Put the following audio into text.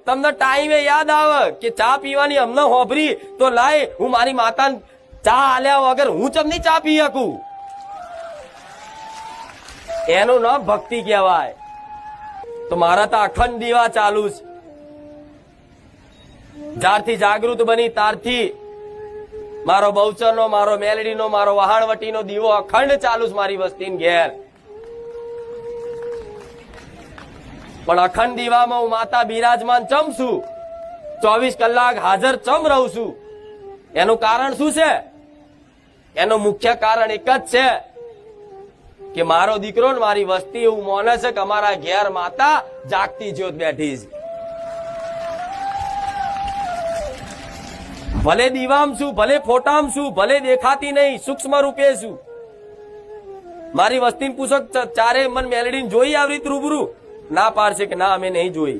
તમને ટાઈમે યાદ આવે કે ચા પીવાની અમને હોભરી તો લાય હું મારી માતા ચા આલ્યા વગર હું ચમની ચા પી શકું. એનું નામ ભક્તિ કહેવાય. તો મારા તો અખંડ દીવા ચાલુ છે. જ્યારથી જાગૃત બની ત્યારથી મારો બહુચરનો, મારો મેલડીનો, મારો વહાણવટીનો દીવો અખંડ ચાલુ છે મારી વસ્તીની ઘેર. પણ અખંડ દીવામાં હું માતા બિરાજમાન ચમ છું, 24 કલાક હાજર ચમ રહું છું. એનું કારણ શું છે? એનું મુખ્ય કારણ એક જ છે કે મારો દીકરો ને મારી વસ્તી એવું માને છે કે અમારા ઘેર માતા જાગતી જ્યોત બેઠી છે. ભલે દીવામ છું, ભલે ફોટામ છું, ભલે દેખાતી નહીં, સૂક્ષ્મ રૂપે છું. મારી વસ્તીને પૂછો ચારે મન મેલડીને જોઈ આવી રીતે રૂબરૂ? ના પાડશે કે ના અમે નહીં જોઈ.